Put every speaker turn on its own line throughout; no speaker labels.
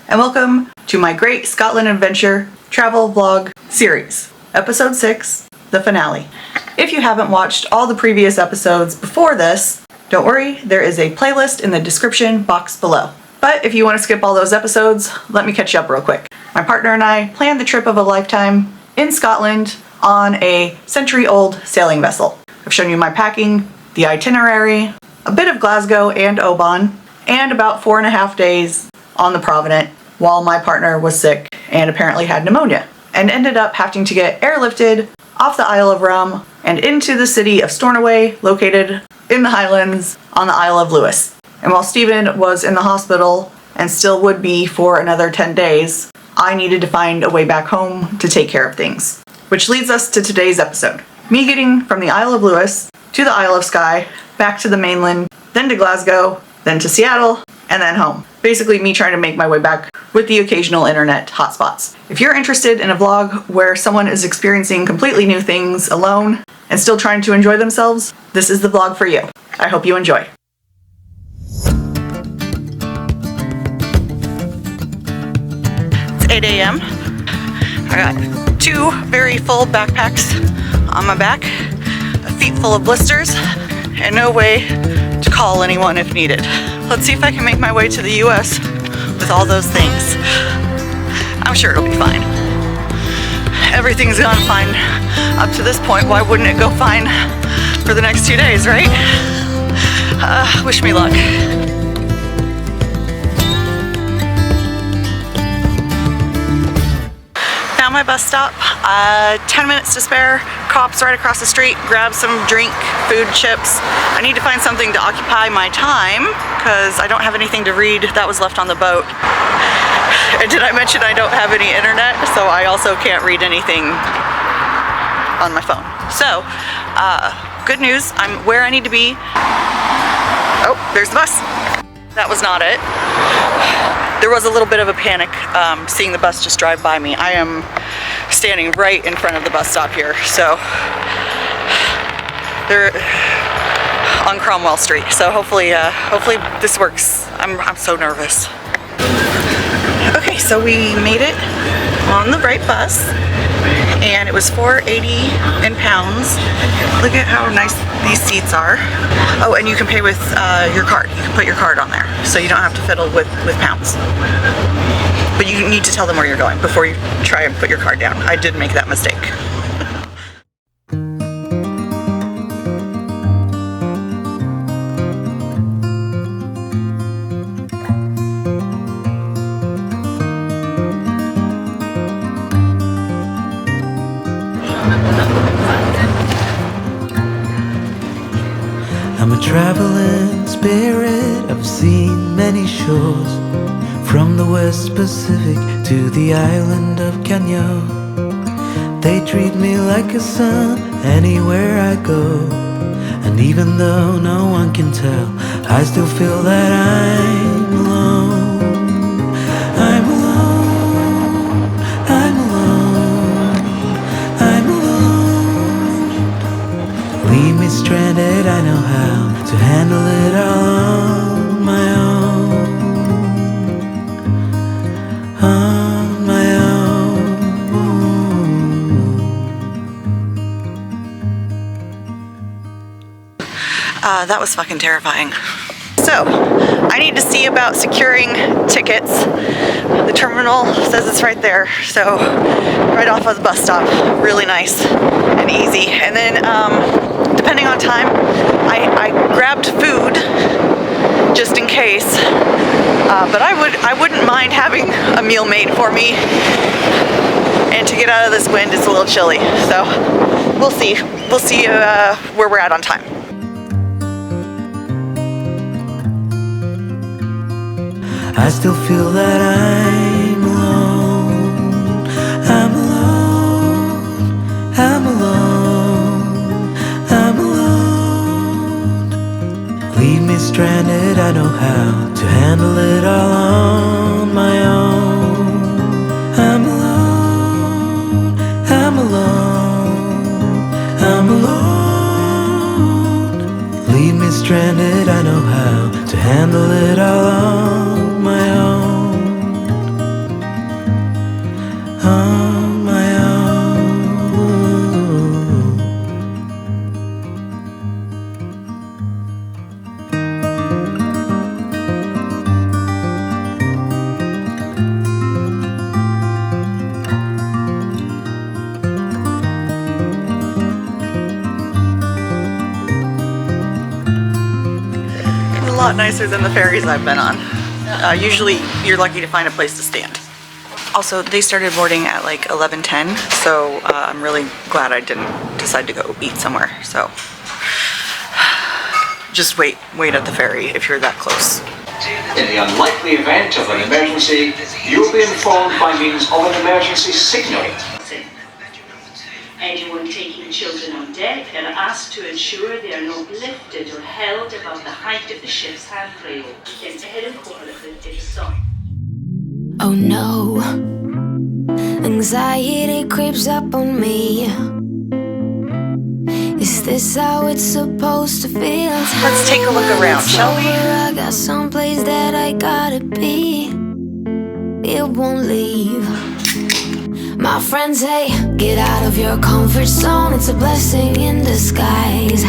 and welcome to my Great Scotland Adventure travel vlog series, episode 6, the finale. If you haven't watched all the previous episodes before this, don't worry, there is a playlist in the description box below. But if you want to skip all those episodes, let me catch you up real quick. My partner and I planned the trip of a lifetime in Scotland on a century-old sailing vessel. I've shown you my packing, the itinerary, a bit of Glasgow and Oban, and about 4.5 days on the Provident while my partner was sick and apparently had pneumonia, and ended up having to get airlifted off the Isle of Rum and into the city of Stornoway, located in the Highlands on the Isle of Lewis. And while Stephen was in the hospital and still would be for another 10 days, I needed to find a way back home to take care of things. Which leads us to today's episode. Me getting from the Isle of Lewis to the Isle of Skye, back to the mainland, then to Glasgow, then to Seattle, and then home. Basically me trying to make my way back with the occasional internet hotspots. If you're interested in a vlog where someone is experiencing completely new things alone and still trying to enjoy themselves, this is the vlog for you. I hope you enjoy. It's 8 a.m. I got 2 very full backpacks on my back, a feet full of blisters, and no way to call anyone if needed. Let's see if I can make my way to the US with all those things. I'm sure it'll be fine. Everything's gone fine up to this point. Why wouldn't it go fine for the next 2 days, right? Wish me luck. Found my bus stop, 10 minutes to spare, cops right across the street, grab some drink, food, chips. I need to find something to occupy my time because I don't have anything to read that was left on the boat. And did I mention I don't have any internet, so I also can't read anything on my phone. So, good news, I'm where I need to be. Oh, there's the bus. That was not it. There was a little bit of a panic seeing the bus just drive by me. I am standing right in front of the bus stop here, so they're on Cromwell Street. So hopefully this works. I'm so nervous. Okay, so we made it on the right bus, and it was $4.80 in pounds. Look at how nice these seats are. Oh, and you can pay with your card. You can put your card on there, so you don't have to fiddle with pounds. But you need to tell them where you're going before you try and put your card down. I did make that mistake.
I'm a traveling spirit, I've seen many shores, from the West Pacific to the island of Kenya. They treat me like a son anywhere I go, and even though no one can tell, I still feel that I'm alone. I'm alone, I'm alone, I'm alone. Leave me stranded, I know how to handle it all on my own, on my own.
That was fucking terrifying. So, I need to see about securing tickets. The terminal says it's right there, so right off of the bus stop. Really nice and easy. And then, depending on time, I grabbed food just in case, but I wouldn't mind having a meal made for me. And to get out of this wind, it's a little chilly, so we'll see. We'll see where we're at on time.
I still feel that I'm alone, I'm alone, I'm alone, I'm alone. Leave me stranded, I know how to handle it all on my own. I'm alone, I'm alone, I'm alone. Leave me stranded, I know how to handle it all on my own.
lot nicer than the ferries I've been on. Usually you're lucky to find a place to stand. Also, they started boarding at like 11:10, so I'm really glad I didn't decide to go eat somewhere. So just wait at the ferry if you're that close.
In the unlikely event of an emergency, you'll be informed by means of an emergency signal.
Anyone taking children on deck are asked to ensure they are not lifted or held above the height of the ship's handrail.
Oh no, anxiety creeps up on me. Is this how it's supposed to feel?
Let's take a look around, shall we?
I got someplace that I gotta be. It won't leave. My friends say, get out of your comfort zone. It's a blessing in disguise.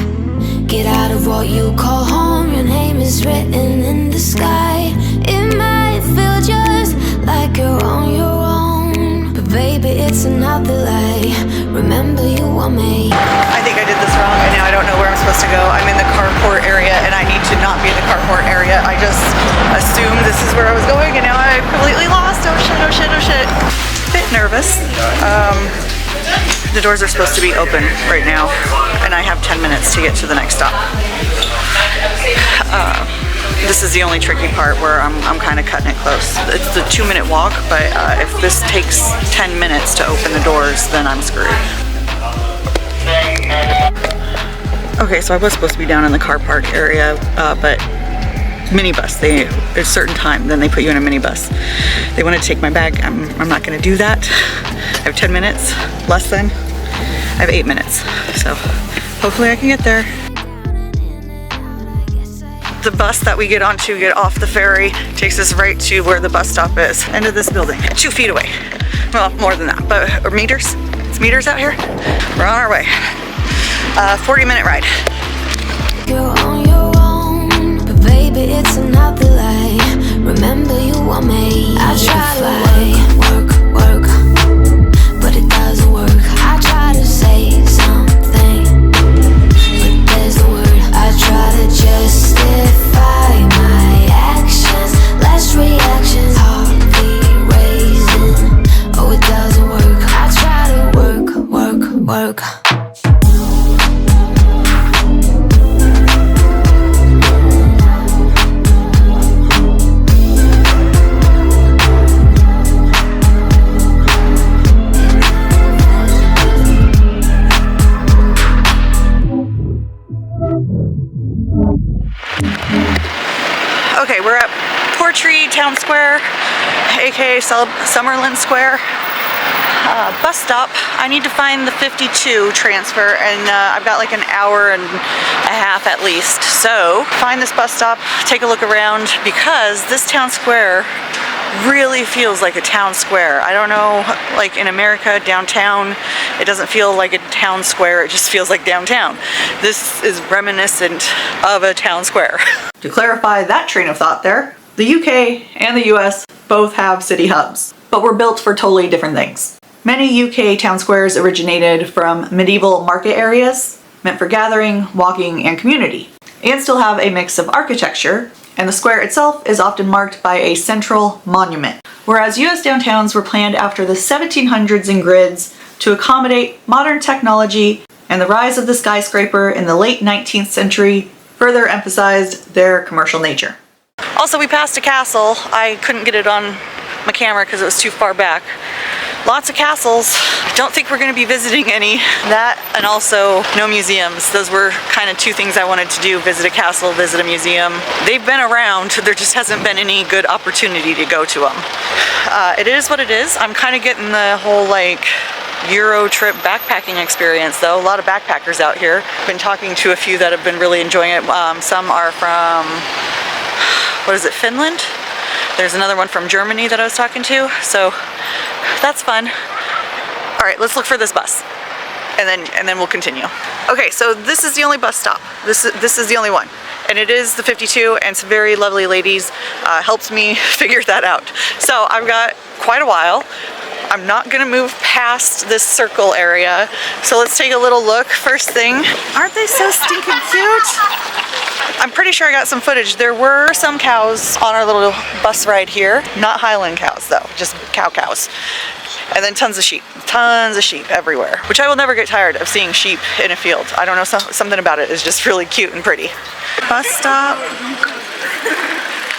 Get out of what you call home. Your name is written in the sky. It might feel just like you're on your own, but baby, it's another lie. Remember, you were made.
I think I did this wrong and now I don't know where I'm supposed to go. I'm in the carport area and I need to not be in the carport area. I just assumed this is where I was going and now I'm completely lost. Oh shit, oh shit, oh shit. Bit nervous. The doors are supposed to be open right now and I have 10 minutes to get to the next stop. This is the only tricky part where I'm kind of cutting it close. It's the 2-minute walk, but if this takes 10 minutes to open the doors, then I'm screwed. Okay, so I was supposed to be down in the car park area, but minibus, at a certain time, then they put you in a minibus. They want to take my bag. I'm not going to do that. I have 10 minutes, less than. I have 8 minutes, so hopefully I can get there. The bus that we get onto to get off the ferry takes us right to where the bus stop is. End of this building, 2 feet away. Well, more than that, but or meters. It's meters out here. We're on our way. 40-minute ride.
You're on your own, but baby, it's another lie. Remember, you were made. I try to work, but it doesn't work. I try to say something, but there's no word. I try to justify my actions, less reactions, heart beat raising. Oh, it doesn't work. I try to work.
Okay, we're at Portree Town Square, aka Summerlin Square. Bus stop. I need to find the 52 transfer and I've got like an hour and a half at least. So find this bus stop, take a look around because this town square really feels like a town square. I don't know, like in America, downtown, it doesn't feel like a town square, it just feels like downtown. This is reminiscent of a town square. To clarify that train of thought there, the UK and the US both have city hubs, but were built for totally different things. Many UK town squares originated from medieval market areas, meant for gathering, walking, and community, and still have a mix of architecture, and the square itself is often marked by a central monument. Whereas US downtowns were planned after the 1700s in grids to accommodate modern technology, and the rise of the skyscraper in the late 19th century further emphasized their commercial nature. Also, we passed a castle. I couldn't get it on my camera because it was too far back. Lots of castles. Don't think we're going to be visiting any. That and also no museums. Those were kind of two things I wanted to do. Visit a castle, visit a museum. They've been around. There just hasn't been any good opportunity to go to them. It is what it is. I'm kind of getting the whole like Euro trip backpacking experience though. A lot of backpackers out here. Been talking to a few that have been really enjoying it. Some are from, what is it, Finland? There's another one from Germany that I was talking to, so that's fun. All right, let's look for this bus, and then we'll continue. Okay, so this is the only bus stop. This is the only one, and it is the 52, and some very lovely ladies helped me figure that out. So I've got quite a while. I'm not gonna move past this circle area, so let's take a little look. First thing, aren't they so stinking cute? I'm pretty sure I got some footage. There were some cows on our little bus ride here. Not Highland cows though, just cows. And then tons of sheep everywhere, which I will never get tired of seeing sheep in a field. I don't know, something about it is just really cute and pretty. Bus stop,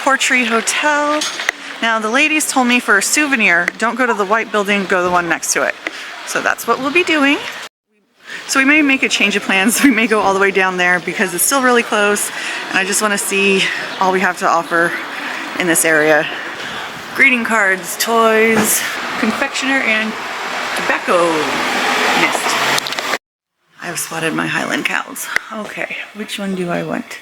Portree Hotel. Now the ladies told me for a souvenir, don't go to the white building, go to the one next to it. So that's what we'll be doing. So we may make a change of plans. We may go all the way down there because it's still really close and I just want to see all we have to offer in this area. Greeting cards, toys, confectioner, and tobacco mist. I've spotted my Highland cows. Okay, which one do I want?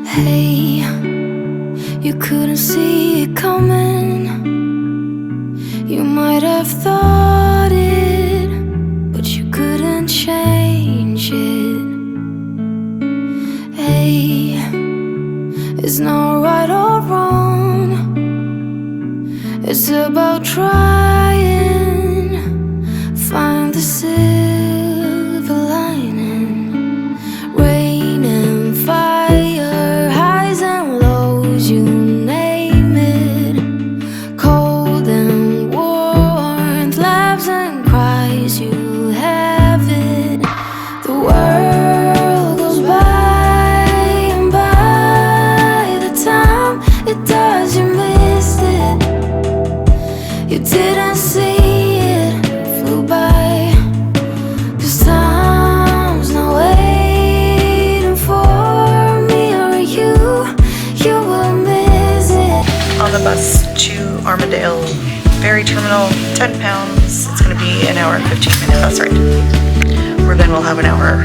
Hey, you couldn't see it coming. You might have thought it, but you couldn't change it. Hey, it's not right or wrong. It's about trying, find the silver lining. Rain and fire, highs and lows, you name it. Cold and warmth, laughs and cries, you have it. The world goes by, and by the time it does, you missed it. You didn't see it, flew by. 'Cause time's not waiting for me or you. You will miss it.
On the bus to Armadale Ferry Terminal, 10 pounds. It's going to be an hour and 15-minute bus ride. Where then we'll have an hour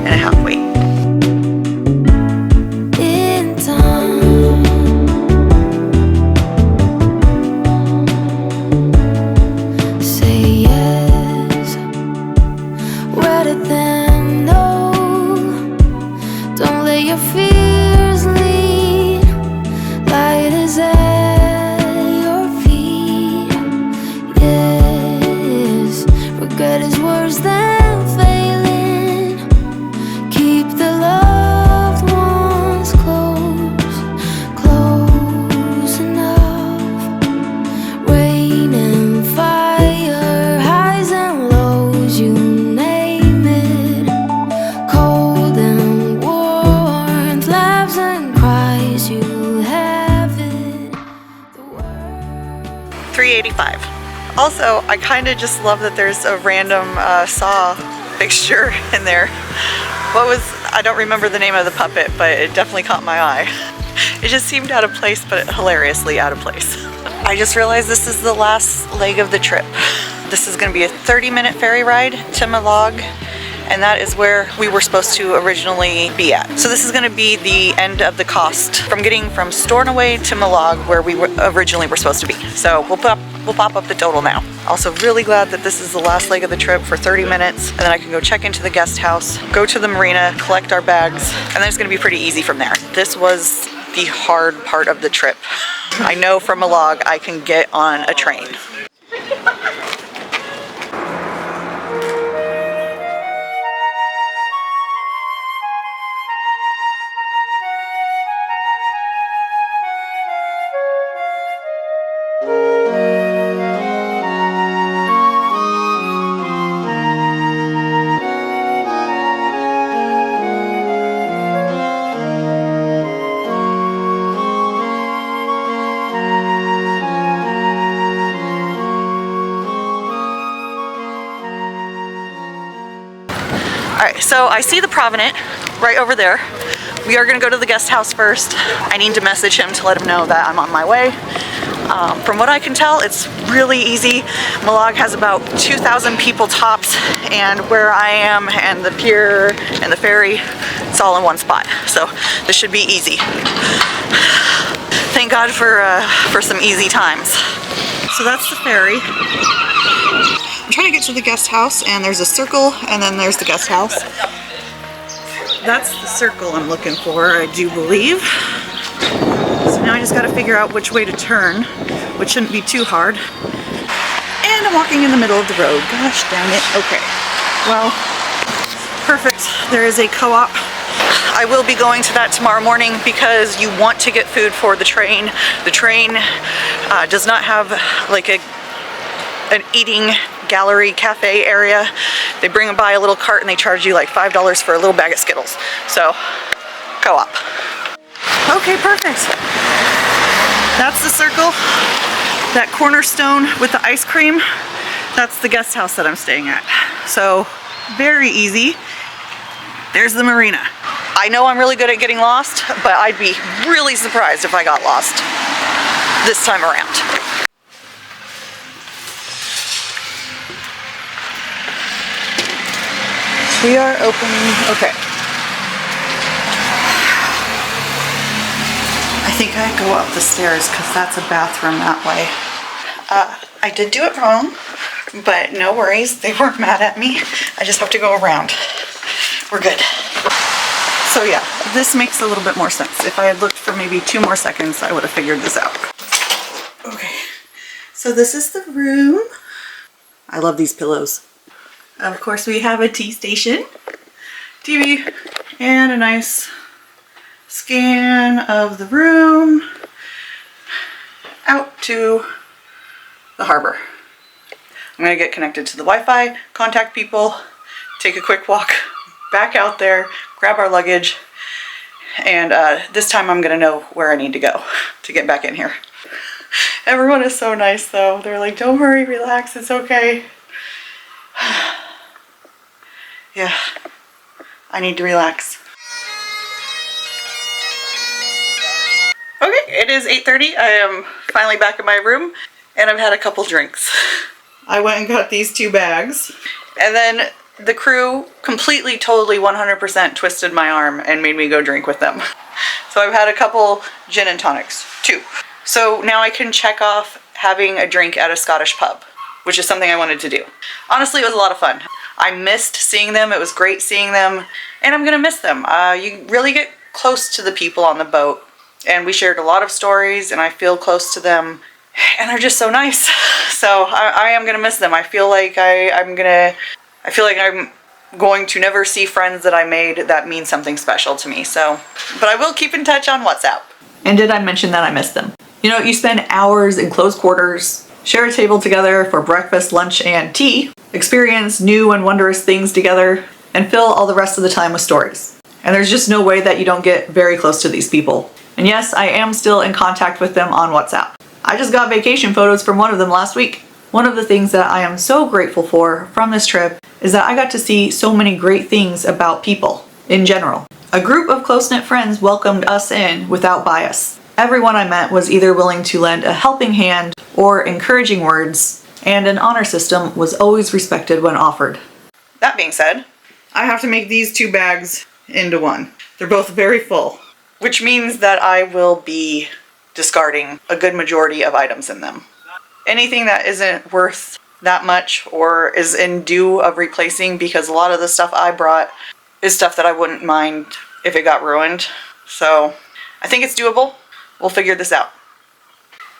and a half wait.
In time, say yes rather than no. Don't let your fears lead. Light is at your feet. Yes, regret is worse than failing. Keep the loved ones close, close enough. Rain and fire, highs and lows, you name it. Cold and warmth, laughs and cries, you have it. The world.
385. Also, I kind of just love that there's a random saw fixture in there. I don't remember the name of the puppet, but it definitely caught my eye. It just seemed out of place, but hilariously out of place. I just realized this is the last leg of the trip. This is going to be a 30-minute ferry ride to Mallaig, and that is where we were supposed to originally be at. So this is going to be the end of the cost from getting from Stornoway to Mallaig, where we originally were supposed to be. So we'll pop up the total now. Also really glad that this is the last leg of the trip for 30 minutes, and then I can go check into the guest house, go to the marina, collect our bags, and then it's going to be pretty easy from there. This was the hard part of the trip. I know from Mallaig I can get on a train. Alright, so I see the Provenant right over there. We are going to go to the guest house first. I need to message him to let him know that I'm on my way. From what I can tell, it's really easy. Mallaig has about 2,000 people tops, and where I am and the pier and the ferry, it's all in one spot. So this should be easy. Thank God for some easy times. So that's the ferry. I'm trying to get to the guest house, and there's a circle, and then there's the guest house. That's the circle I'm looking for, I do believe. So now I just got to figure out which way to turn, which shouldn't be too hard. And kind of walking in the middle of the road. Gosh dang it. Okay. Well, perfect. There is a co-op. I will be going to that tomorrow morning because you want to get food for the train. The train does not have like an eating gallery cafe area. They bring by a little cart and they charge you like $5 for a little bag of Skittles. So, co-op. Okay, perfect. That's the circle. That cornerstone with the ice cream, that's the guest house that I'm staying at. So, very easy. There's the marina. I know I'm really good at getting lost, but I'd be really surprised if I got lost this time around. We are opening, okay. I think I go up the stairs because that's a bathroom that way. I did do it wrong, but no worries. They weren't mad at me. I just have to go around. We're good. So yeah, this makes a little bit more sense. If I had looked for maybe 2 more seconds, I would have figured this out. Okay, so this is the room. I love these pillows. Of course, we have a tea station, TV, and a nice scan of the room out to the harbor. I'm gonna get connected to the Wi-Fi, contact people, take a quick walk back out there, grab our luggage, and this time I'm gonna know where I need to go to get back in here. Everyone is so nice though. They're like, don't worry, relax, it's okay. Yeah, I need to relax. Okay, it is 8:30. I am finally back in my room and I've had a couple drinks. I went and got these 2 bags and then the crew completely, totally, 100% twisted my arm and made me go drink with them. So I've had a couple gin and tonics, 2. So now I can check off having a drink at a Scottish pub, which is something I wanted to do. Honestly, it was a lot of fun. I missed seeing them. It was great seeing them, and I'm gonna miss them. You really get close to the people on the boat, and we shared a lot of stories, and I feel close to them, and they're just so nice. So I am gonna miss them. I feel like I'm going to never see friends that I made that mean something special to me. So, but I will keep in touch on WhatsApp. And did I mention that I miss them? You know, you spend hours in close quarters, share a table together for breakfast, lunch, and tea, experience new and wondrous things together, and fill all the rest of the time with stories. And there's just no way that you don't get very close to these people. And yes, I am still in contact with them on WhatsApp. I just got vacation photos from one of them last week. One of the things that I am so grateful for from this trip is that I got to see so many great things about people in general. A group of close-knit friends welcomed us in without bias. Everyone I met was either willing to lend a helping hand or encouraging words, and an honor system was always respected when offered. That being said, I have to make these 2 bags into one. They're both very full, which means that I will be discarding a good majority of items in them. Anything that isn't worth that much or is in due of replacing, because a lot of the stuff I brought is stuff that I wouldn't mind if it got ruined. So I think it's doable. We'll figure this out.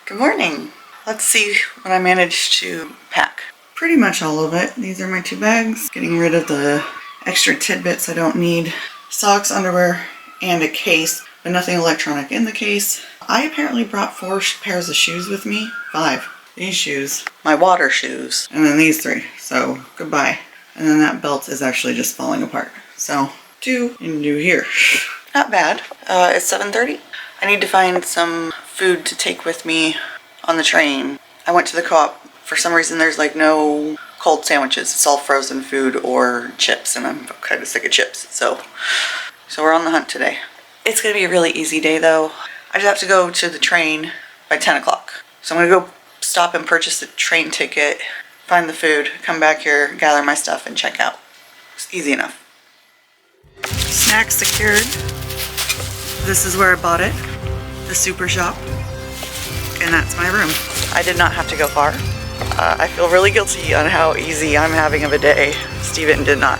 Good morning. Let's see what I managed to pack. Pretty much all of it. These are my 2 bags. Getting rid of the extra tidbits I don't need. Socks, underwear, and a case, but nothing electronic in the case. I apparently brought 4 pairs of shoes with me. 5. These shoes. My water shoes. And then these 3. So, goodbye. And then that belt is actually just falling apart. So, 2 and 2 here. Not bad. It's 7:30. I need to find some food to take with me on the train. I went to the co-op. For some reason there's like no cold sandwiches. It's all frozen food or chips, and I'm kind of sick of chips. So we're on the hunt today. It's gonna be a really easy day though. I just have to go to the train by 10 o'clock. So I'm gonna go stop and purchase the train ticket, find the food, come back here, gather my stuff, and check out. It's easy enough. Snacks secured. This is where I bought it, the super shop, and that's my room. I did not have to go far. I feel really guilty on how easy I'm having of a day. Steven did not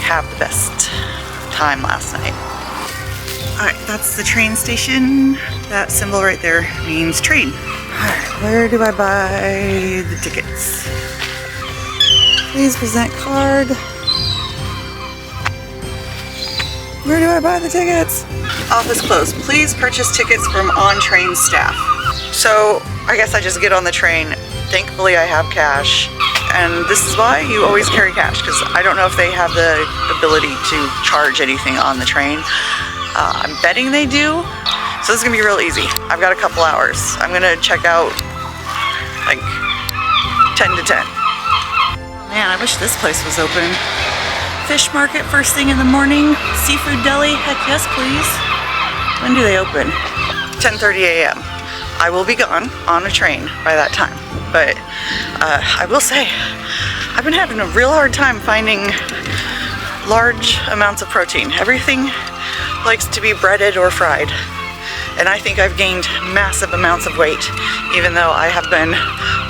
have the best time last night. Alright, that's the train station. That symbol right there means train. Alright, Where do I buy the tickets? Please present card. Where do I buy the tickets? Office closed. Please purchase tickets from on-train staff. So I guess I just get on the train. Thankfully I have cash. And this is why you always carry cash, because I don't know if they have the ability to charge anything on the train. I'm betting they do. So this is gonna be real easy. I've got a couple hours. I'm gonna check out like 10 to 10. Man, I wish this place was open. Fish market first thing in the morning. Seafood deli, heck yes please. When do they open? 10:30 a.m. I will be gone on a train by that time. But I will say, I've been having a real hard time finding large amounts of protein. Everything likes to be breaded or fried. And I think I've gained massive amounts of weight, even though I have been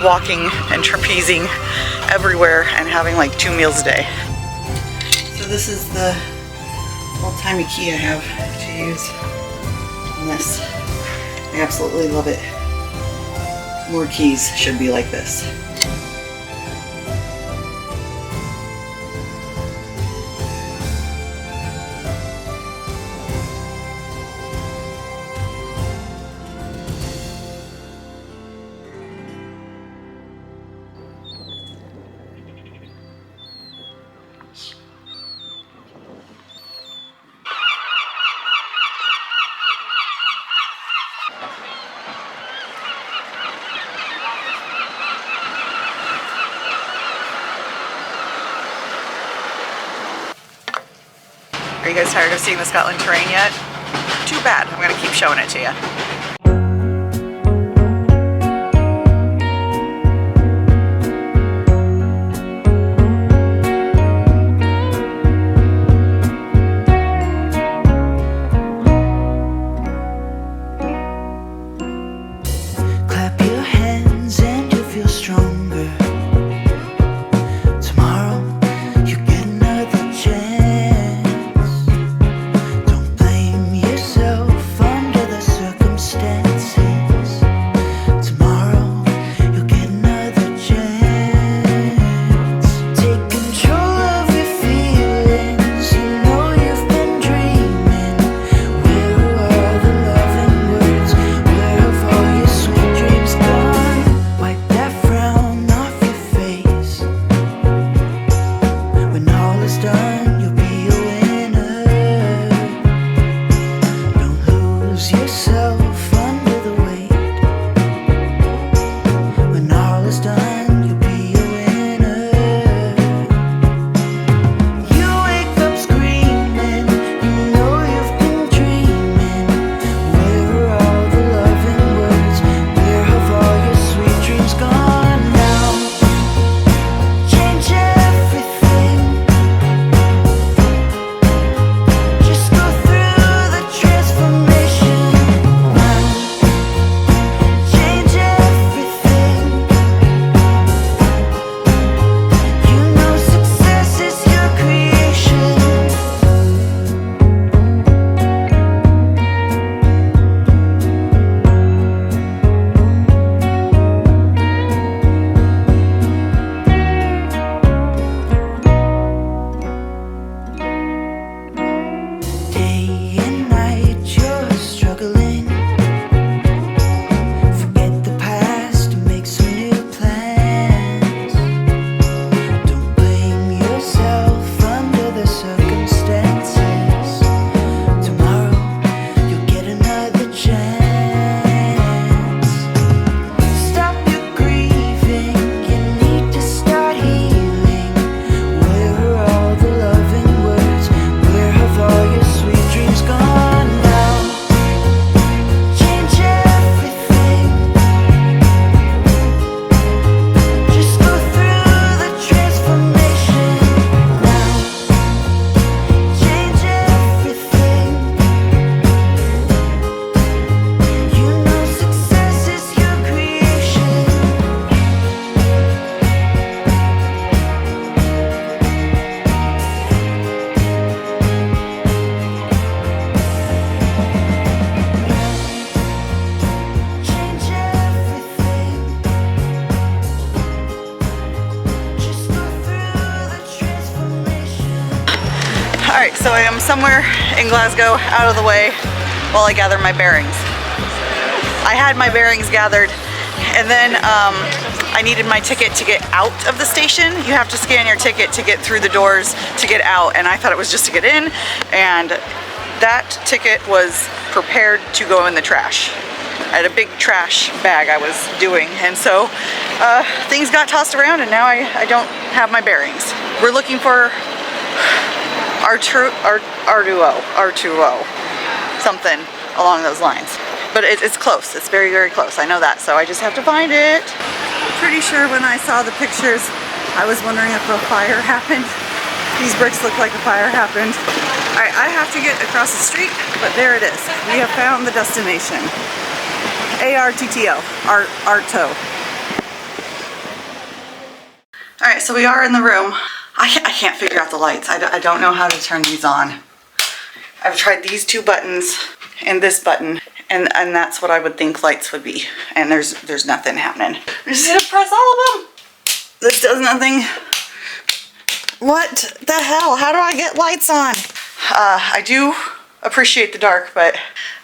walking and trapezing everywhere and having like 2 meals a day. So this is the old-timey key I have to use on this. I absolutely love it. More keys should be like this. Are you guys tired of seeing the Scotland terrain yet? Too bad, I'm gonna keep showing it to you.
Clap your hands and you'll feel stronger. Tomorrow you get another chance. Don't blame yourself under the circumstances.
So I am somewhere in Glasgow, out of the way, while I gather my bearings. I had my bearings gathered, and then I needed my ticket to get out of the station. You have to scan your ticket to get through the doors to get out, and I thought it was just to get in, and that ticket was prepared to go in the trash. I had a big trash bag I was doing, and so things got tossed around, and now I don't have my bearings. We're looking for R2O, something along those lines. But it's close, it's very, very close. I know that, so I just have to find it. Pretty sure when I saw the pictures, I was wondering if a fire happened. These bricks look like a fire happened. All right, I have to get across the street, but there it is. We have found the destination. ARTTO, Arto. All right, so we are in the room. I can't figure out the lights. I don't know how to turn these on. I've tried these two buttons and this button, and that's what I would think lights would be. And there's nothing happening. I'm just gonna press all of them. This does nothing. What the hell? How do I get lights on? I do appreciate the dark, but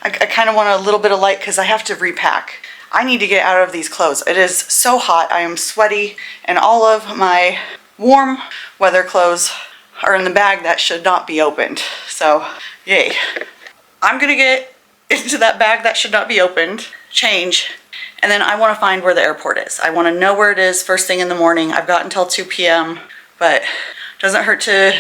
I kind of want a little bit of light because I have to repack. I need to get out of these clothes. It is so hot. I am sweaty, and all of my warm weather clothes are in the bag that should not be opened. So, yay. I'm gonna get into that bag that should not be opened, change, and then I want to find where the airport is. I want to know where it is first thing in the morning. I've got until 2 p.m., but it doesn't hurt to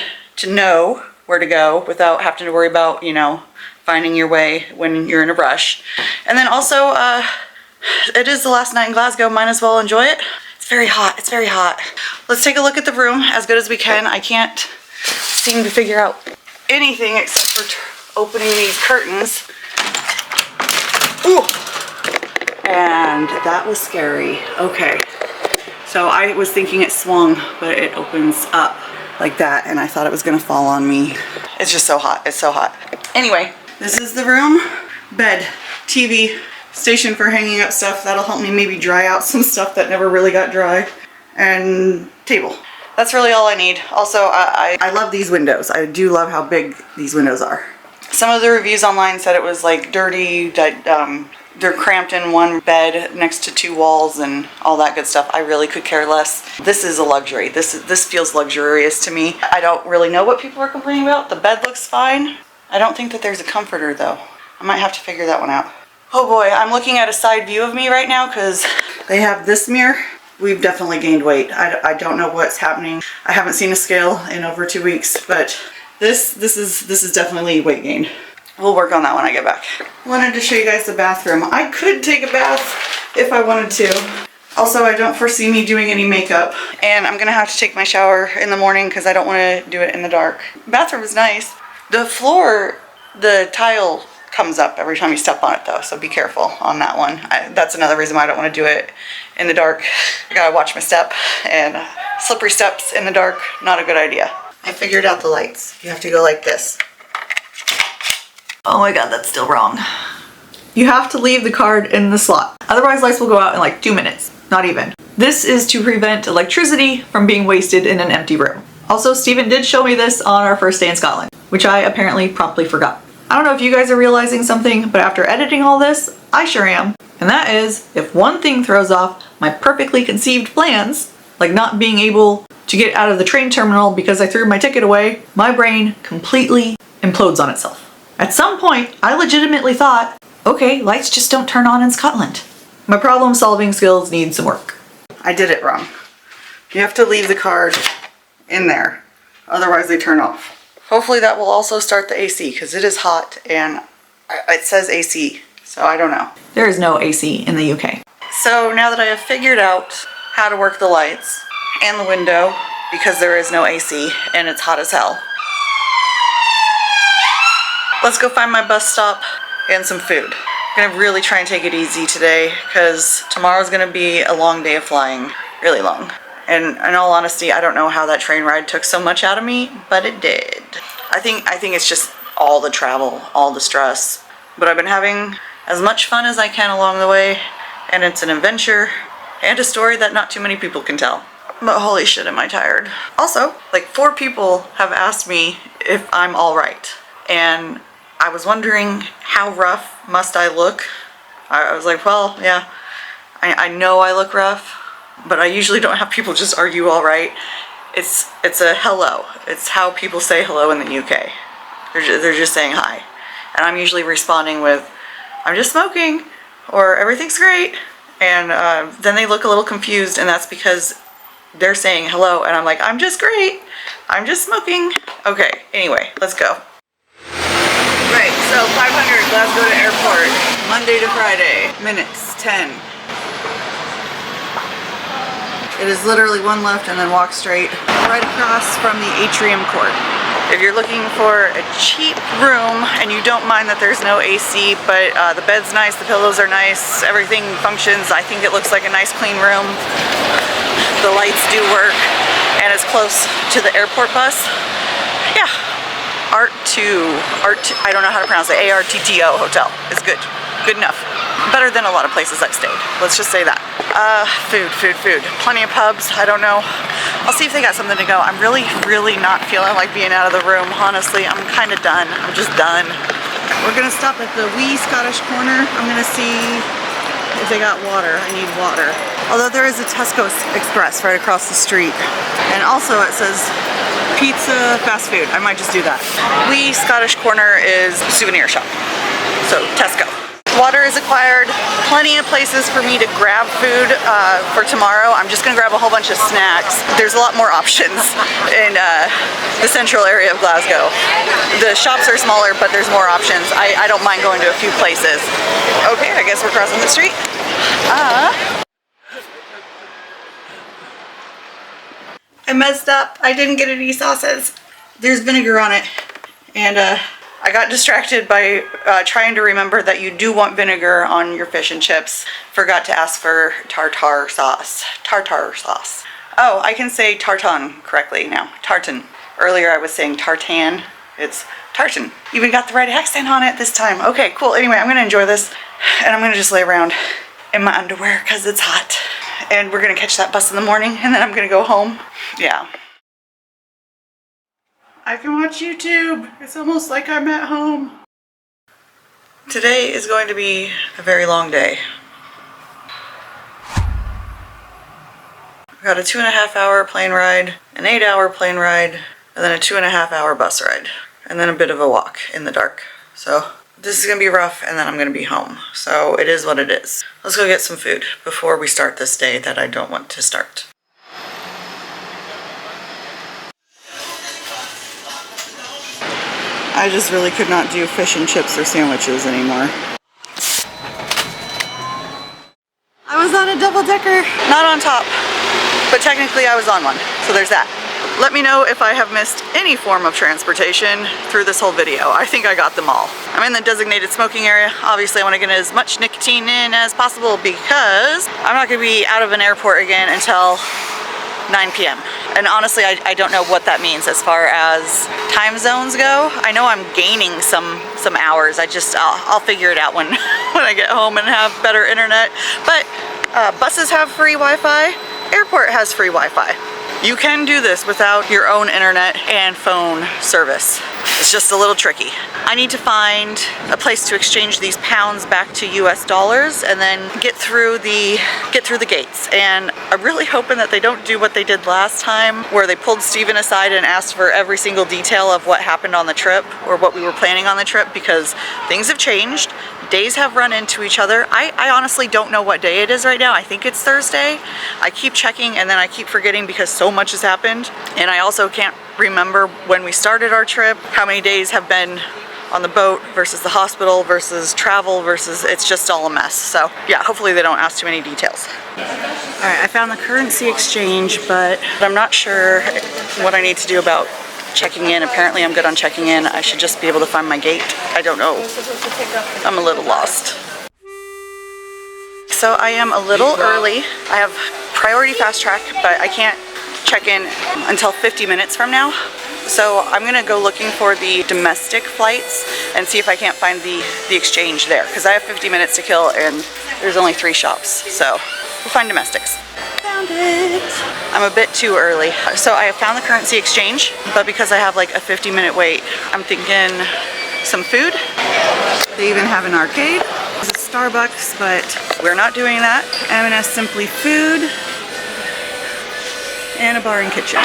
know where to go without having to worry about, you know, finding your way when you're in a rush. And then also, it is the last night in Glasgow, might as well enjoy it. It's very hot, it's very hot. Let's take a look at the room as good as we can. I can't seem to figure out anything except for opening these curtains. Ooh, and that was scary. Okay, so I was thinking it swung, but it opens up like that, and I thought it was gonna fall on me. It's just so hot, it's so hot. Anyway, this is the room. Bed, TV, station for hanging up stuff. That'll help me maybe dry out some stuff that never really got dry. And table. That's really all I need. Also, I love these windows. I do love how big these windows are. Some of the reviews online said it was like dirty, that they're cramped in one bed next to two walls and all that good stuff. I really could care less. This is a luxury. This feels luxurious to me. I don't really know what people are complaining about. The bed looks fine. I don't think that there's a comforter though. I might have to figure that one out. Oh boy, I'm looking at a side view of me right now because they have this mirror. We've definitely gained weight. I don't know what's happening. I haven't seen a scale in over 2 weeks, but this is definitely weight gain. We'll work on that when I get back. Wanted to show you guys the bathroom. I could take a bath if I wanted to. Also, I don't foresee me doing any makeup, and I'm gonna have to take my shower in the morning because I don't want to do it in the dark. Bathroom is nice. The floor, the tile comes up every time you step on it though, so be careful on that one. That's another reason why I don't want to do it in the dark. I gotta watch my step, and slippery steps in the dark, not a good idea. I figured out the lights. You have to go like this. Oh my god, that's still wrong. You have to leave the card in the slot. Otherwise lights will go out in like 2 minutes, not even. This is to prevent electricity from being wasted in an empty room. Also, Stephen did show me this on our first day in Scotland, which I apparently promptly forgot. I don't know if you guys are realizing something, but after editing all this, I sure am. And that is, if one thing throws off my perfectly conceived plans, like not being able to get out of the train terminal because I threw my ticket away, my brain completely implodes on itself. At some point, I legitimately thought, okay, lights just don't turn on in Scotland. My problem-solving skills need some work. I did it wrong. You have to leave the card in there, otherwise they turn off. Hopefully that will also start the AC because it is hot and it says AC, so I don't know. There is no AC in the UK. So now that I have figured out how to work the lights and the window, because there is no AC and it's hot as hell, let's go find my bus stop and some food. I'm gonna really try and take it easy today because tomorrow's gonna be a long day of flying, really long. And in all honesty, I don't know how that train ride took so much out of me, but it did. I think it's just all the travel, all the stress. But I've been having as much fun as I can along the way, and it's an adventure and a story that not too many people can tell. But holy shit, am I tired. Also, like 4 people have asked me if I'm all right. And I was wondering how rough must I look? I was like, well, yeah, I know I look rough, but I usually don't have people just argue all right. It's a hello. It's how people say hello in the UK. They're just saying hi. And I'm usually responding with, I'm just smoking, or everything's great. And then they look a little confused, and that's because they're saying hello, and I'm like, I'm just great. I'm just smoking. Okay, anyway, let's go. Right, so 500 Glasgow to airport, Monday to Friday, minutes, 10. It is literally 1 left and then walk straight right across from the atrium court. If you're looking for a cheap room and you don't mind that there's no AC, but the bed's nice, the pillows are nice, everything functions, I think it looks like a nice clean room. The lights do work, and it's close to the airport bus. Yeah, I don't know how to pronounce it, ARTTO hotel is good. Good enough. Better than a lot of places I've stayed. Let's just say that. Food. Plenty of pubs, I don't know. I'll see if they got something to go. I'm really not feeling like being out of the room. Honestly, I'm kind of done. I'm just done. We're gonna stop at the wee Scottish corner. I'm gonna see if they got water. I need water. Although there is a Tesco Express right across the street. And also it says pizza, fast food. I might just do that. Wee Scottish corner is souvenir shop. So Tesco. Water is acquired, plenty of places for me to grab food for tomorrow. I'm just gonna grab a whole bunch of snacks. There's a lot more options in the central area of Glasgow. The shops are smaller, but there's more options. I don't mind going to a few places. Okay, I guess we're crossing the street. I messed up. I didn't get any sauces. There's vinegar on it, and I got distracted by trying to remember that you do want vinegar on your fish and chips. Forgot to ask for tartar sauce. Tartar sauce. Oh, I can say tartan correctly now. Tartan. Earlier I was saying tartan. It's tartan. Even got the right accent on it this time. Okay, cool. Anyway, I'm gonna enjoy this, and I'm gonna just lay around in my underwear because it's hot. And we're gonna catch that bus in the morning, and then I'm gonna go home. Yeah. I can watch YouTube. It's almost like I'm at home. Today is going to be a very long day. I've got a 2.5 hour plane ride, an 8-hour plane ride, and then a 2.5 hour bus ride, and then a bit of a walk in the dark. So this is gonna be rough, and then I'm gonna be home. So it is what it is. Let's go get some food before we start this day that I don't want to start. I just really could not do fish and chips or sandwiches anymore. I was on a double-decker. Not on top, but technically I was on one, so there's that. Let me know if I have missed any form of transportation through this whole video. I think I got them all. I'm in the designated smoking area. Obviously I want to get as much nicotine in as possible because I'm not going to be out of an airport again until 9 p.m. And honestly, I don't know what that means as far as time zones go. I know I'm gaining some hours. I'll figure it out when I get home and have better internet. But buses have free Wi-Fi. Airport has free Wi-Fi. You can do this without your own internet and phone service. It's just a little tricky. I need to find a place to exchange these pounds back to US dollars and then get through the gates. And I'm really hoping that they don't do what they did last time, where they pulled Steven aside and asked for every single detail of what happened on the trip or what we were planning on the trip, because things have changed. Days have run into each other. I honestly don't know what day it is right now. I think it's Thursday. I keep checking and then I keep forgetting because so much has happened. And I also can't remember when we started our trip, how many days have been on the boat versus the hospital versus travel versus, it's just all a mess. So yeah, hopefully they don't ask too many details. All right, I found the currency exchange, but I'm not sure what I need to do about checking in. Apparently I'm good on checking in. I should just be able to find my gate. I don't know. I'm a little lost. So I am a little early. I have priority fast track, but I can't check in until 50 minutes from now. So I'm gonna go looking for the domestic flights and see if I can't find the exchange there, because I have 50 minutes to kill and there's only 3 shops. So we'll find domestics. Found it. I'm a bit too early. So I have found the currency exchange, but because I have like a 50-minute wait, I'm thinking some food. They even have an arcade. It's a Starbucks, but we're not doing that. M&S Simply Food and a bar and kitchen.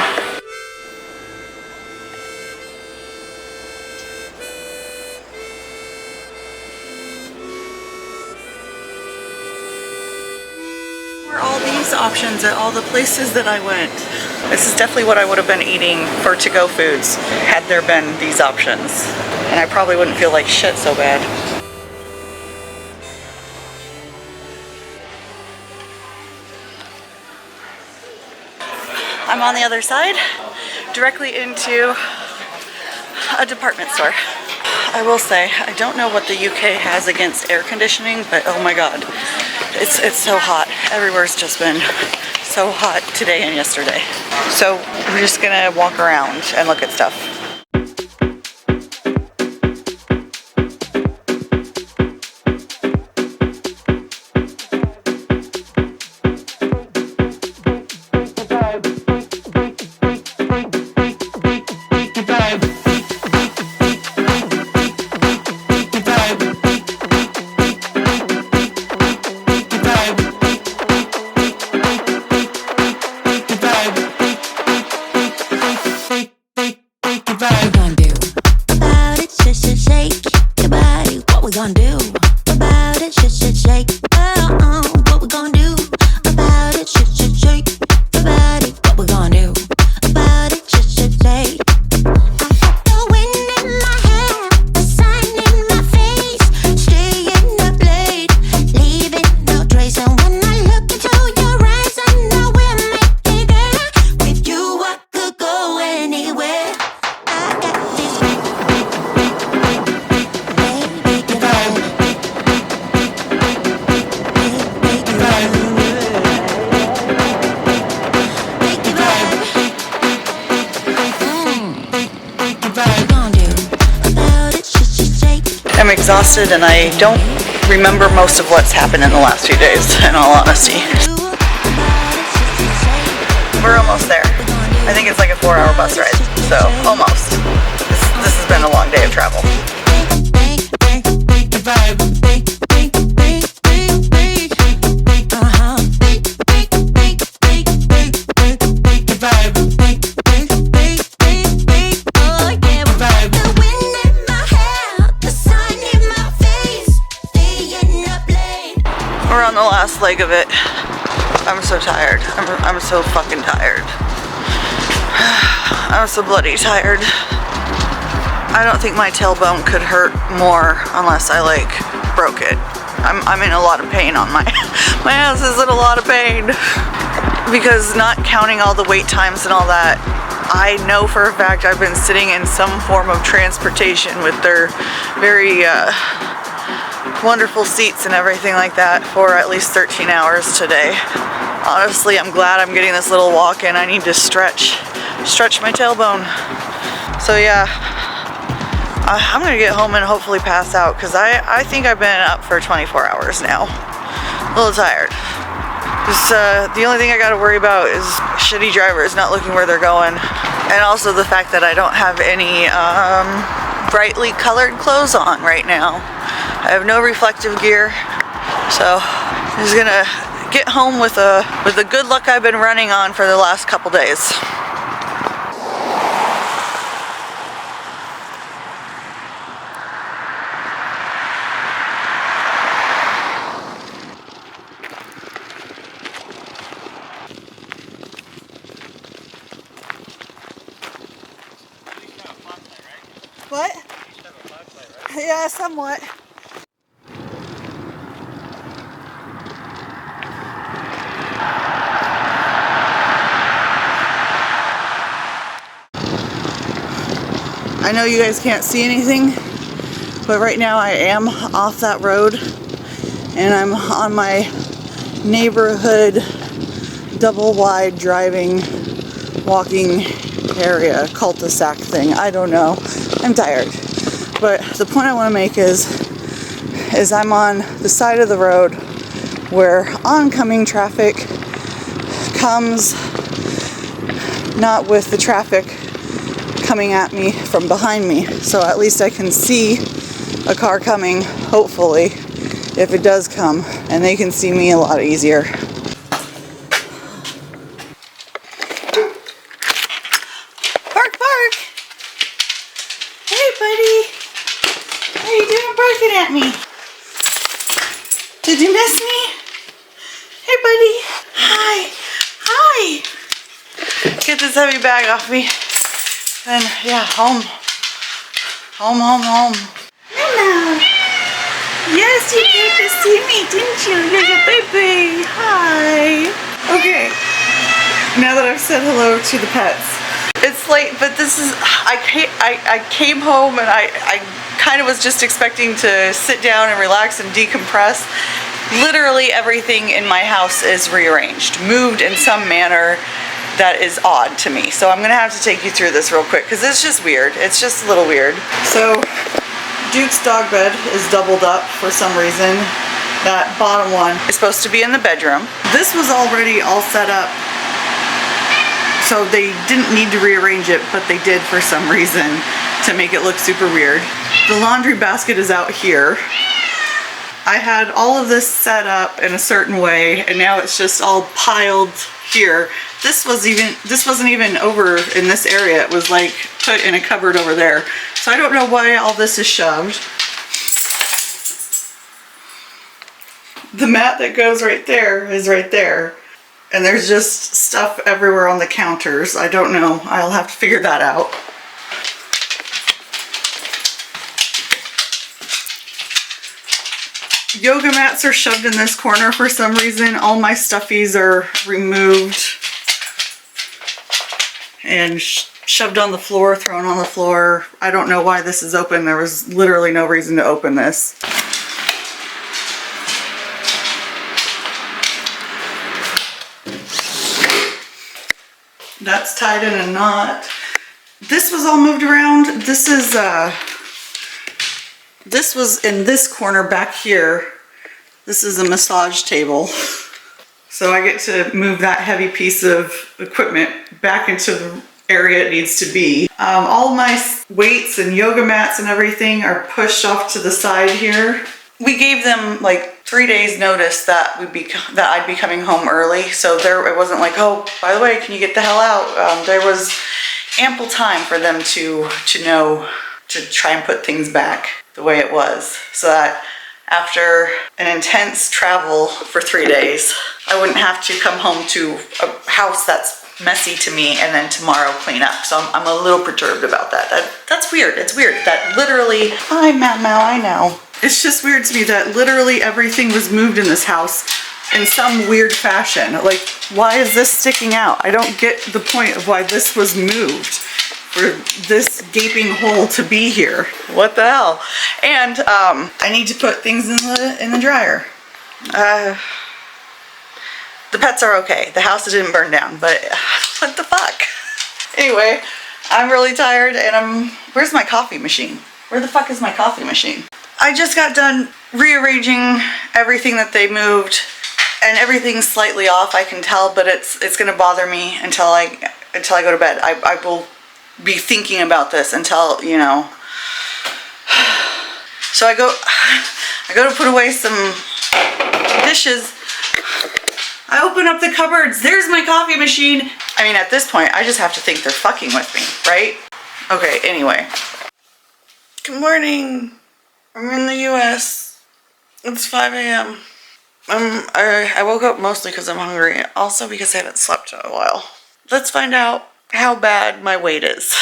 All these options at all the places that I went. This is definitely what I would have been eating for to-go foods had there been these options. And I probably wouldn't feel like shit so bad. I'm on the other side, directly into a department store. I will say, I don't know what the UK has against air conditioning, but oh my god. It's so hot. Everywhere's just been so hot today and yesterday. So we're just gonna walk around and look at stuff. I'm exhausted and I don't remember most of what's happened in the last few days, in all honesty. We're almost there. I think it's like a 4-hour bus ride, so almost. This has been a long day of travel. We're on the last leg of it. I'm so tired. I'm so fucking tired. I'm so bloody tired. I don't think my tailbone could hurt more unless I like broke it. I'm in a lot of pain on my ass is in a lot of pain. Because not counting all the wait times and all that, I know for a fact I've been sitting in some form of transportation with their very wonderful seats and everything like that for at least 13 hours today. Honestly, I'm glad I'm getting this little walk in. I need to stretch my tailbone. So yeah, I'm gonna get home and hopefully pass out because I think I've been up for 24 hours now. A little tired. Just, the only thing I gotta worry about is shitty drivers not looking where they're going, and also the fact that I don't have any brightly colored clothes on right now. I have no reflective gear, so I'm just gonna get home with the good luck I've been running on for the last couple days. What? Yeah, somewhat. I know you guys can't see anything, but right now I am off that road and I'm on my neighborhood double wide driving walking area cul-de-sac thing. I don't know. I'm tired. But the point I want to make is I'm on the side of the road where oncoming traffic comes not with the traffic coming at me from behind me. So at least I can see a car coming, hopefully, if it does come, and they can see me a lot easier. Bark, bark! Hey, buddy! How you doing barking at me? Did you miss me? Hey, buddy! Hi! Hi! Get this heavy bag off me. And yeah, home. Home. Hello. Yes, you came to see me, didn't you? You're your baby. Hi. Okay. Now that I've said hello to the pets, it's late, but this is, I came home and I kind of was just expecting to sit down and relax and decompress. Literally everything in my house is rearranged, moved in some manner that is odd to me. So I'm gonna have to take you through this real quick because it's just weird. It's just a little weird. So Duke's dog bed is doubled up for some reason. That bottom one is supposed to be in the bedroom. This was already all set up, so they didn't need to rearrange it, but they did for some reason to make it look super weird. The laundry basket is out here. I had all of this set up in a certain way, and now it's just all piled here. This wasn't even over in this area. It was like put in a cupboard over there. So I don't know why all this is shoved. The mat that goes right there is right there. And there's just stuff everywhere on the counters. I don't know. I'll have to figure that out. Yoga mats are shoved in this corner for some reason. All my stuffies are removed and shoved on the floor, thrown on the floor. I don't know why this is open. There was literally no reason to open this. That's tied in a knot. This was all moved around. This was in this corner back here. This is a massage table. So I get to move that heavy piece of equipment back into the area it needs to be. All my weights and yoga mats and everything are pushed off to the side here. We gave them like 3 days notice that I'd be coming home early. So it wasn't like, oh, by the way, can you get the hell out? There was ample time for them to know to try and put things back the way it was, so that after an intense travel for 3 days, I wouldn't have to come home to a house that's messy to me and then tomorrow clean up. So I'm a little perturbed about that. That's weird. It's weird that literally, hi Mau, I know. It's just weird to me that literally everything was moved in this house in some weird fashion. Like, why is this sticking out? I don't get the point of why this was moved. For this gaping hole to be here. What the hell? And I need to put things in the dryer. The pets are okay. The house didn't burn down, but what the fuck? Anyway, I'm really tired and where's my coffee machine? Where the fuck is my coffee machine? I just got done rearranging everything that they moved, and everything's slightly off, I can tell, but it's gonna bother me until I go to bed. I will be thinking about this until, you know. So I go to put away some dishes. I open up the cupboards. There's my coffee machine. I mean, at this point, I just have to think they're fucking with me, right? Okay, anyway. Good morning. I'm in the US. It's 5 a.m. I woke up mostly because I'm hungry. Also because I haven't slept in a while. Let's find out how bad my weight is.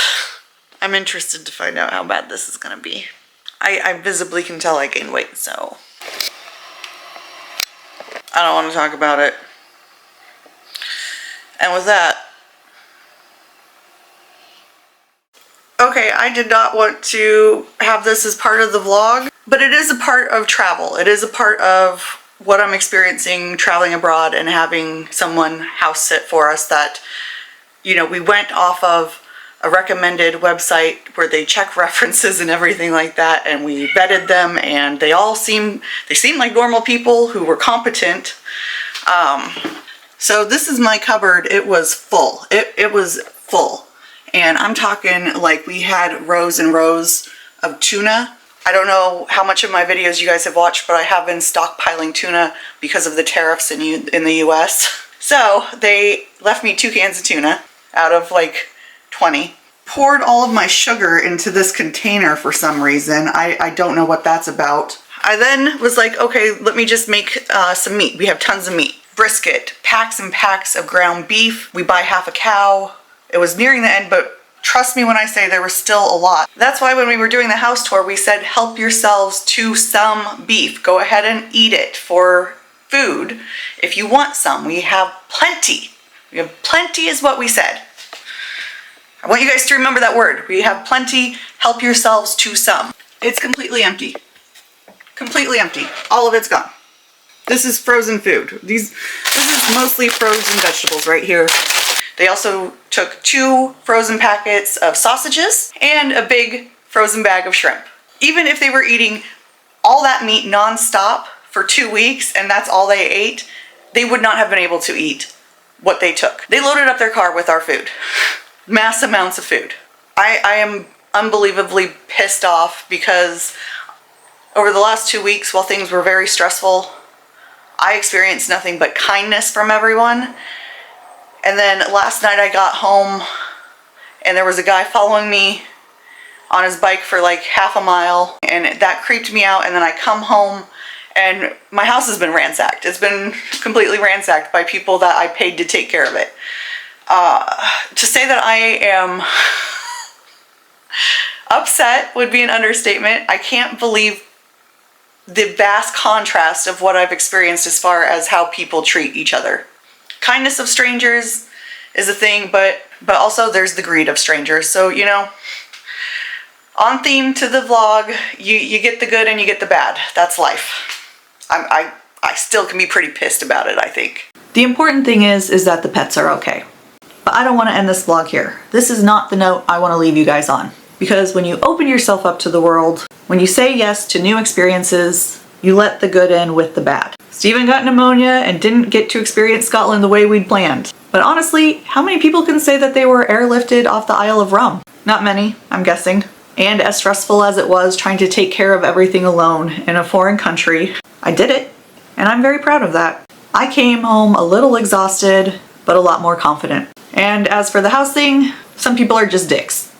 I'm interested to find out how bad this is gonna be. I visibly can tell I gained weight, so I don't want to talk about it. And with that, okay, I did not want to have this as part of the vlog, but it is a part of travel. It is a part of what I'm experiencing traveling abroad and having someone house sit for us that, you know, we went off of a recommended website where they check references and everything like that, and we vetted them, and they seemed like normal people who were competent. So this is my cupboard. It was full. It was full. And I'm talking like we had rows and rows of tuna. I don't know how much of my videos you guys have watched, but I have been stockpiling tuna because of the tariffs in the US. So they left me 2 cans of tuna out of like 20. Poured all of my sugar into this container for some reason. I don't know what that's about. I then was like, okay, let me just make some meat. We have tons of meat. Brisket, packs and packs of ground beef. We buy half a cow. It was nearing the end, but trust me when I say there was still a lot. That's why when we were doing the house tour, we said, help yourselves to some beef. Go ahead and eat it for food. If you want some, we have plenty. We have plenty is what we said. I want you guys to remember that word. We have plenty. Help yourselves to some. It's completely empty. Completely empty. All of it's gone. This is frozen food. This is mostly frozen vegetables right here. They also took 2 frozen packets of sausages and a big frozen bag of shrimp. Even if they were eating all that meat non-stop for 2 weeks and that's all they ate, they would not have been able to eat what they took. They loaded up their car with our food. Mass amounts of food. I am unbelievably pissed off because over the last 2 weeks, while things were very stressful, I experienced nothing but kindness from everyone. And then last night I got home and there was a guy following me on his bike for like half a mile, and that creeped me out. And then I come home and my house has been ransacked. It's been completely ransacked by people that I paid to take care of it. To say that I am upset would be an understatement. I can't believe the vast contrast of what I've experienced as far as how people treat each other. Kindness of strangers is a thing, but also there's the greed of strangers. So, you know, on theme to the vlog, you get the good and you get the bad. That's life. I still can be pretty pissed about it, I think. The important thing is that the pets are okay. But I don't want to end this vlog here. This is not the note I want to leave you guys on. Because when you open yourself up to the world, when you say yes to new experiences, you let the good in with the bad. Stephen got pneumonia and didn't get to experience Scotland the way we'd planned. But honestly, how many people can say that they were airlifted off the Isle of Rum? Not many, I'm guessing. And as stressful as it was trying to take care of everything alone in a foreign country, I did it. And I'm very proud of that. I came home a little exhausted, but a lot more confident. And as for the house thing, some people are just dicks.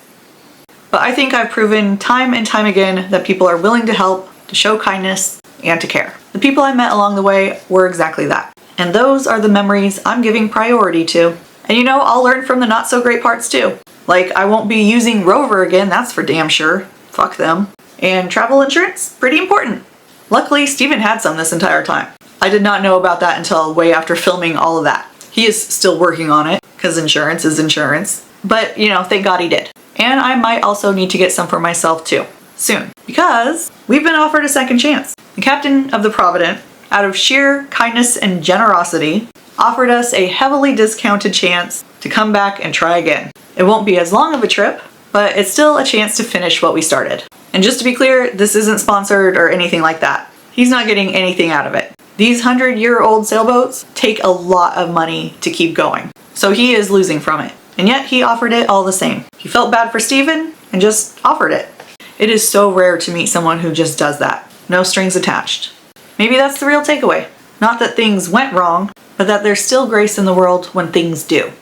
But I think I've proven time and time again that people are willing to help, to show kindness, and to care. The people I met along the way were exactly that. And those are the memories I'm giving priority to. And you know, I'll learn from the not so great parts too. Like, I won't be using Rover again, that's for damn sure. Fuck them. And travel insurance, pretty important. Luckily, Stephen had some this entire time. I did not know about that until way after filming all of that. He is still working on it, because insurance is insurance. But, you know, thank God he did. And I might also need to get some for myself too, soon. Because we've been offered a second chance. The captain of the Provident, out of sheer kindness and generosity, offered us a heavily discounted chance to come back and try again. It won't be as long of a trip, but it's still a chance to finish what we started. And just to be clear, this isn't sponsored or anything like that. He's not getting anything out of it. These 100-year-old sailboats take a lot of money to keep going. So he is losing from it. And yet he offered it all the same. He felt bad for Stephen and just offered it. It is so rare to meet someone who just does that. No strings attached. Maybe that's the real takeaway. Not that things went wrong, but that there's still grace in the world when things do.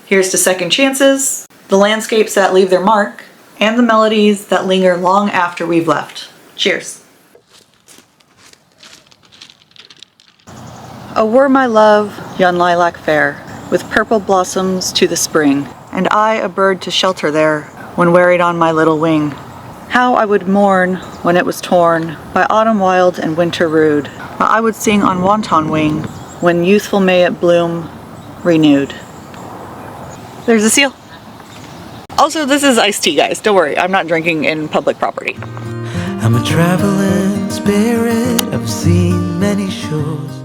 Here's to second chances, the landscapes that leave their mark, and the melodies that linger long after we've left. Cheers. Oh, were my love yon lilac fair, with purple blossoms to the spring, and I a bird to shelter there, when wearied on my little wing. How I would mourn when it was torn by autumn wild and winter rude, while I would sing on wanton wing, when youthful May it bloom, renewed. There's a seal. Also, this is iced tea, guys. Don't worry, I'm not drinking in public property.
I'm a traveling spirit, I've seen many shores.